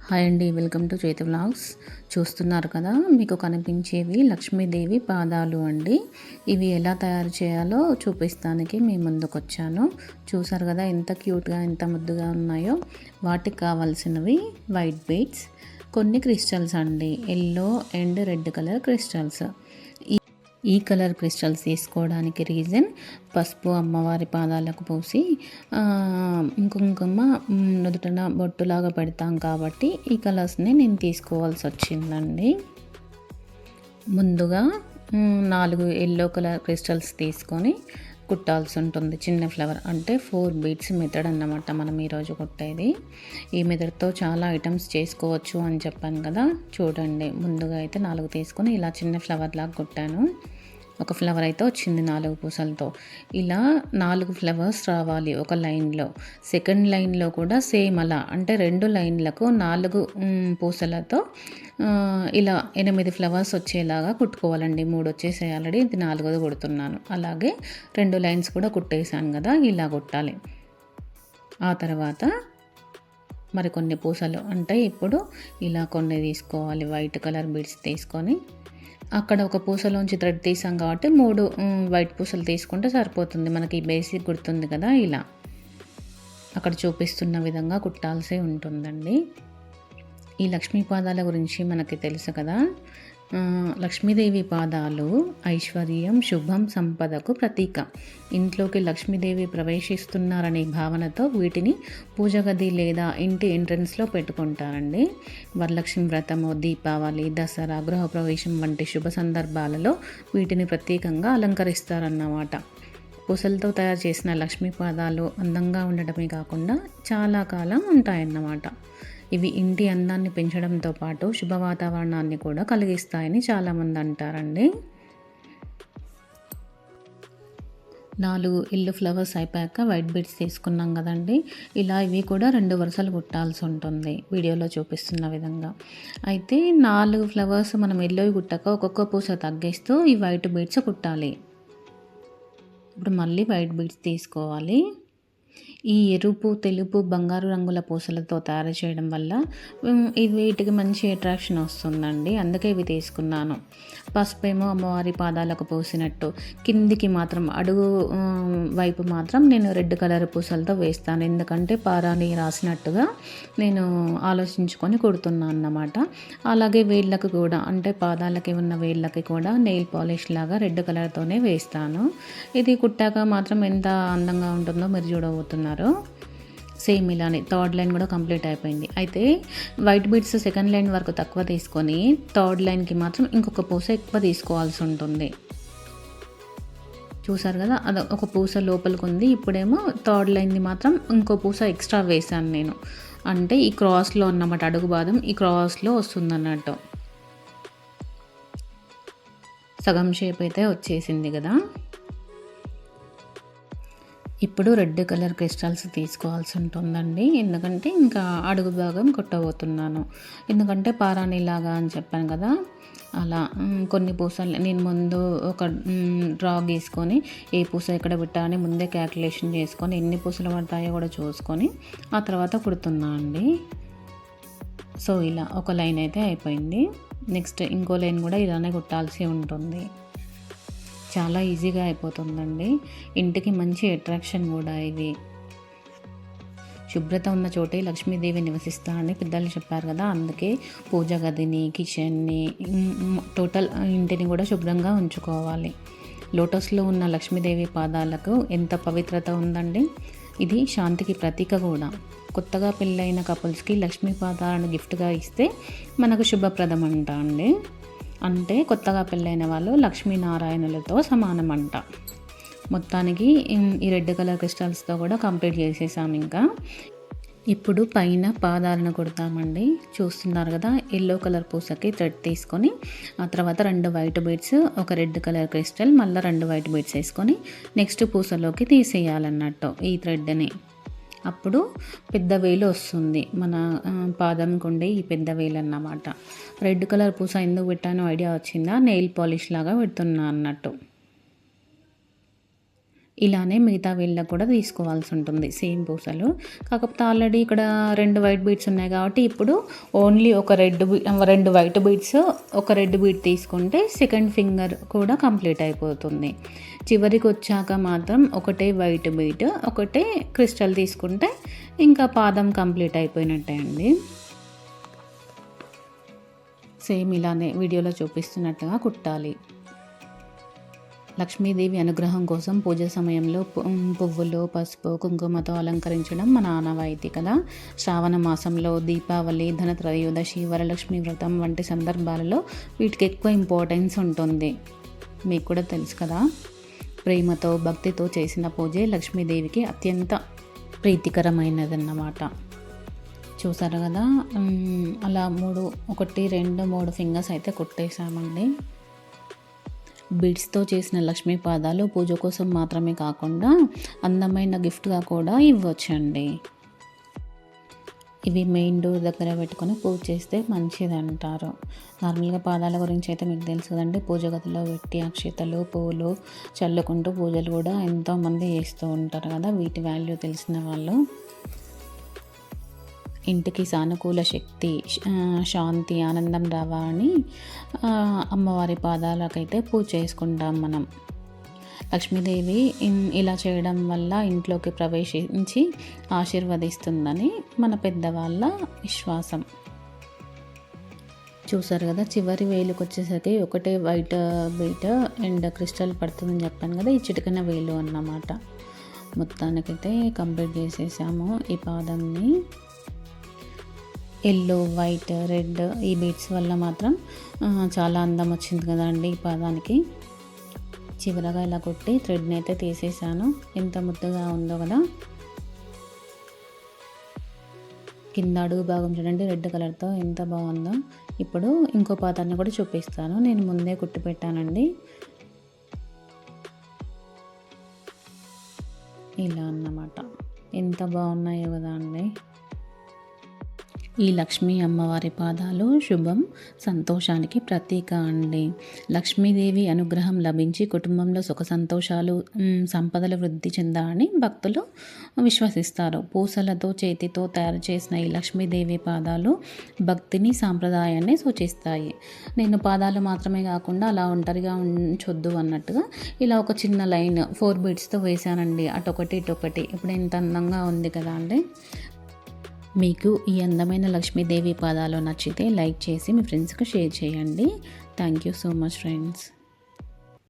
Hi అండి, welcome to Chaitu vlogs. చూస్తున్నారు కదా, మీకు కనిపించేవి లక్ష్మీదేవి పాదాలు అండి. ఇవి ఎలా తయారు చేయాలో చూపిస్తానికి మీ ముందుకు వచ్చాను. చూసారు కదా ఎంత క్యూట్గా ఎంత ముద్దుగా ఉన్నాయో. వాటికి కావాల్సినవి వైట్ బీడ్స్, కొన్ని క్రిస్టల్స్ అండి, yellow and red colour crystals. ఈ కలర్ క్రిస్టల్స్ తీసుకోవడానికి రీజన్, పసుపు అమ్మవారి పాదాలకు పూసి కుంకుమ నుదుటన బొట్టులాగా పెడతాం కాబట్టి ఈ కలర్స్ని నేను తీసుకోవాల్సి వచ్చిందండి. ముందుగా 4 ఎల్లో కలర్ క్రిస్టల్స్ తీసుకొని కుట్టాల్సి ఉంటుంది. చిన్న ఫ్లవర్ అంటే 4 బీడ్స్ మెథడ్ అన్నమాట మనం ఈరోజు కుట్టేది. ఈ మెథడ్తో చాలా ఐటమ్స్ చేసుకోవచ్చు అని చెప్పాను కదా. చూడండి, ముందుగా అయితే 4 తీసుకొని ఇలా చిన్న ఫ్లవర్ లాగా కుట్టాను. ఒక ఫ్లవర్ అయితే వచ్చింది 4 పూసలతో. ఇలా 4 ఫ్లవర్స్ రావాలి ఒక లైన్లో. సెకండ్ లైన్లో కూడా సేమ్ అలా, అంటే 2 లైన్లకు 4 పూసలతో ఇలా 8 ఫ్లవర్స్ వచ్చేలాగా కుట్టుకోవాలండి. 3 వచ్చేసాయి ఆల్రెడీ, ఇది 4ది కుడుతున్నాను. అలాగే 2 లైన్స్ కూడా కుట్టేసాను కదా, ఇలా కుట్టాలి. ఆ తర్వాత మరికొన్ని పూసలు అంటే ఇప్పుడు ఇలా కొన్ని తీసుకోవాలి. వైట్ కలర్ బీడ్స్ తీసుకొని అక్కడ ఒక పూసలోంచి థ్రెడ్ తీసాం కాబట్టి 3 వైట్ పూసలు తీసుకుంటే సరిపోతుంది. మనకి బేసిక్ గుర్తుంది కదా, ఇలా అక్కడ చూపిస్తున్న విధంగా కుట్టాల్సి ఉంటుందండి. ఈ లక్ష్మీ పాదాల గురించి మనకి తెలుసు కదా. లక్ష్మీదేవి పాదాలు ఐశ్వర్యం, శుభం, సంపదకు ప్రతీక. ఇంట్లోకి లక్ష్మీదేవి ప్రవేశిస్తున్నారనే భావనతో వీటిని పూజ గది లేదా ఇంటి ఎంట్రన్స్లో పెట్టుకుంటారండి. వరలక్ష్మి వ్రతము, దీపావళి, దసరా, గృహప్రవేశం వంటి శుభ సందర్భాలలో వీటిని ప్రత్యేకంగా అలంకరిస్తారన్నమాట. పూసలతో తయారు చేసిన లక్ష్మీ పాదాలు అందంగా ఉండటమే కాకుండా చాలా కాలం ఉంటాయన్నమాట. ఇవి ఇంటి అందాన్ని పెంచడంతో పాటు శుభ వాతావరణాన్ని కూడా కలిగిస్తాయని చాలామంది అంటారండి. 4 ఎల్లో ఫ్లవర్స్ అయిపోయాక వైట్ బీడ్స్ తీసుకున్నాం కదండి. ఇలా ఇవి కూడా 2 వరుసలు కుట్టాల్సి ఉంటుంది వీడియోలో చూపిస్తున్న విధంగా. అయితే 4 ఫ్లవర్స్ మనం ఎల్లోవి కుట్టాక ఒక్కొక్క పూస తగ్గిస్తూ ఈ వైట్ బీడ్స్ కుట్టాలి. ఇప్పుడు మళ్ళీ వైట్ బీడ్స్ తీసుకోవాలి. ఈ ఎరుపు, తెలుపు, బంగారు రంగుల పూసలతో తయారు చేయడం వల్ల వీటికి మంచి అట్రాక్షన్ వస్తుందండి. అందుకే ఇవి తీసుకున్నాను. పసుపు ఏమో అమ్మవారి పాదాలకు పూసినట్టు, కిందికి మాత్రం అడుగు వైపు మాత్రం నేను రెడ్ కలర్ పూసలతో వేస్తాను. ఎందుకంటే పారాని రాసినట్టుగా నేను ఆలోచించుకొని కుడుతున్నాను అన్నమాట. అలాగే వేళ్ళకు కూడా, అంటే పాదాలకి ఉన్న వేళ్ళకి కూడా నెయిల్ పాలిష్ లాగా రెడ్ కలర్తోనే వేస్తాను. ఇది కుట్టాక మాత్రం ఎంత అందంగా ఉంటుందో మీరు చూడబోతున్నారు. సేమ్ ఇలానే థర్డ్ లైన్ కూడా కంప్లీట్ అయిపోయింది. అయితే వైట్ బీడ్స్ సెకండ్ లైన్ వరకు తక్కువ తీసుకొని థర్డ్ లైన్కి మాత్రం ఇంకొక పూస ఎక్కువ తీసుకోవాల్సి ఉంటుంది. చూసారు కదా, అది ఒక పూస లోపలికి ఉంది. ఇప్పుడేమో థర్డ్ లైన్ది మాత్రం ఇంకో పూస ఎక్స్ట్రా వేసాను నేను. అంటే ఈ క్రాస్లో అన్నమాట, అడుగు భాగం ఈ క్రాస్లో వస్తుంది అన్నట్టు. సగం షేప్ అయితే వచ్చేసింది కదా. ఇప్పుడు రెడ్ కలర్ క్రిస్టల్స్ తీసుకోవాల్సి ఉంటుందండి. ఎందుకంటే ఇంకా అడుగు భాగం కొట్టబోతున్నాను. ఎందుకంటే పారాణిలాగా అని చెప్పాను కదా, అలా కొన్ని పూసలు నేను ముందు ఒక డ్రా గీసుకొని ఏ పూస ఎక్కడ పెట్టాలని ముందే క్యాల్కులేషన్ చేసుకొని ఎన్ని పూసలు పడతాయో కూడా చూసుకొని ఆ తర్వాత కుడుతున్నా అండి. సో ఇలా ఒక లైన్ అయితే అయిపోయింది. నెక్స్ట్ ఇంకో లైన్ కూడా ఇలానే కుట్టాల్సి ఉంటుంది. చాలా ఈజీగా అయిపోతుందండి. ఇంటికి మంచి అట్రాక్షన్ కూడా ఇది. శుభ్రత ఉన్న చోటే లక్ష్మీదేవి నివసిస్తారని పెద్దలు చెప్పారు కదా. అందుకే పూజ గదిని, కిచెన్ని, టోటల్ ఇంటిని కూడా శుభ్రంగా ఉంచుకోవాలి. లోటస్లో ఉన్న లక్ష్మీదేవి పాదాలకు ఎంత పవిత్రత ఉందండి. ఇది శాంతికి ప్రతీక కూడా. కొత్తగా పెళ్ళైన కపుల్స్కి లక్ష్మీ పాదాలను గిఫ్ట్గా ఇస్తే మనకు శుభప్రదం అంట అండి. అంటే కొత్తగా పెళ్ళైన వాళ్ళు లక్ష్మీనారాయణులతో సమానం అంట. మొత్తానికి ఈ రెడ్ కలర్ క్రిస్టల్స్తో కూడా కంప్లీట్ చేసేసాము. ఇంకా ఇప్పుడు పైన పాదాలను కుడతామండి. చూస్తున్నారు కదా, ఎల్లో కలర్ పూసకి థ్రెడ్ తీసుకొని ఆ తర్వాత 2 వైట్ బీడ్స్, ఒక రెడ్ కలర్ క్రిస్టల్, మళ్ళీ 2 వైట్ బీడ్స్ వేసుకొని నెక్స్ట్ పూసలోకి తీసేయాలన్నట్టు ఈ థ్రెడ్ని. అప్పుడు పెద్ద వేలు వస్తుంది మన పాదంకి ఉండే ఈ పెద్ద వేలు అన్నమాట. రెడ్ కలర్ పూస ఎందుకు పెట్టానో ఐడియా వచ్చిందా? నెయిల్ పాలిష్ లాగా పెడుతున్నా అన్నట్టు. ఇలానే మిగతా వేళ్ళకు కూడా తీసుకోవాల్సి ఉంటుంది సేమ్ పూసలు. కాకపోతే ఆల్రెడీ ఇక్కడ 2 వైట్ బీడ్స్ ఉన్నాయి కాబట్టి ఇప్పుడు ఓన్లీ ఒక 2 వైట్ బీడ్స్, ఒక రెడ్ బీడ్ తీసుకుంటే సెకండ్ ఫింగర్ కూడా కంప్లీట్ అయిపోతుంది. చివరికి వచ్చాక మాత్రం ఒకటే వైట్ బీడ్, ఒకటే క్రిస్టల్ తీసుకుంటే ఇంకా పాదం కంప్లీట్ అయిపోయినట్టే అండి. సేమ్ ఇలానే వీడియోలో చూపిస్తున్నట్టుగా కుట్టాలి. లక్ష్మీదేవి అనుగ్రహం కోసం పూజ సమయంలో పువ్వులు, పసుపు, కుంకుమతో అలంకరించడం మన ఆనవాయితీ కదా. శ్రావణ మాసంలో దీపావళి, ధనత్రయోదశి, వరలక్ష్మి వ్రతం వంటి సందర్భాలలో వీటికి ఎక్కువ ఇంపార్టెన్స్ ఉంటుంది. మీకు కూడా తెలుసు కదా. ప్రేమతో, భక్తితో చేసిన పూజే లక్ష్మీదేవికి అత్యంత ప్రీతికరమైనదన్నమాట. చూసారు కదా, అలా 1, 2, 3 ఫింగర్స్ అయితే కుట్టేసామండి. బీడ్స్తో చేసిన లక్ష్మీ పాదాలు పూజ కోసం మాత్రమే కాకుండా అందమైన గిఫ్ట్గా కూడా ఇవ్వచ్చండి. ఇవి మెయిన్ డోర్ దగ్గర పెట్టుకొని పూజ చేస్తే మంచిది అంటారు. నార్మల్గా పాదాల గురించి అయితే మీకు తెలుసు కదండి. పూజ గదిలో పెట్టి అక్షతలు, పూలు చల్లుకుంటూ పూజలు కూడా ఎంతోమంది చేస్తూ ఉంటారు కదా. వీటి వాల్యూ తెలిసిన వాళ్ళు. ఇంటికి సానుకూల శక్తి, శాంతి, ఆనందం రావాలని అమ్మవారి పాదాలకైతే పూజ చేసుకుంటాం మనం. లక్ష్మీదేవి ఇలా చేయడం వల్ల ఇంట్లోకి ప్రవేశించి ఆశీర్వదిస్తుందని మన పెద్దవాళ్ళ విశ్వాసం. చూసారు కదా, చివరి వేలుకి వచ్చేసరికి ఒకటే వైట్ బీట్ అండ్ క్రిస్టల్ పడుతుందని చెప్పాను కదా. ఈ చిటికన వేలు అన్నమాట. మొత్తానికైతే కంప్లీట్ చేసేసాము ఈ పాదంని. ఎల్లో, వైట్, రెడ్ ఈ బీడ్స్ వల్ల మాత్రం చాలా అందం వచ్చింది కదండి ఈ పాదానికి. చివరగా ఇలా కొట్టి థ్రెడ్ని అయితే తీసేసాను. ఎంత ముద్దగా ఉందో కదా. కింద అడుగు భాగం చూడండి రెడ్ కలర్తో ఎంత బాగుందో. ఇప్పుడు ఇంకో పాదాన్ని కూడా చూపిస్తాను. నేను ముందే కుట్టి పెట్టానండి. ఇలా అన్నమాట. ఎంత బాగున్నాయో కదా అండి. ఈ లక్ష్మీ అమ్మవారి పాదాలు శుభం, సంతోషానికి ప్రతీక అండి. లక్ష్మీదేవి అనుగ్రహం లభించి కుటుంబంలో సుఖ సంతోషాలు, సంపదల వృద్ధి చెందాలని భక్తులు విశ్వసిస్తారు. పూసలతో చేతితో తయారు చేసిన ఈ లక్ష్మీదేవి పాదాలు భక్తిని, సాంప్రదాయాన్ని సూచిస్తాయి. నేను పాదాలు మాత్రమే కాకుండా అలా ఒంటరిగా ఉంచొద్దు అన్నట్టుగా ఇలా ఒక చిన్న లైన్ 4 బీడ్స్తో వేశానండి. అటొకటి ఇటొకటి. ఇప్పుడు ఎంత అందంగా ఉంది కదా అండి. మీకు ఈ అందమైన లక్ష్మీదేవి పాదాలు నచ్చితే లైక్ చేసి మీ ఫ్రెండ్స్కి షేర్ చేయండి. Thank you so much friends.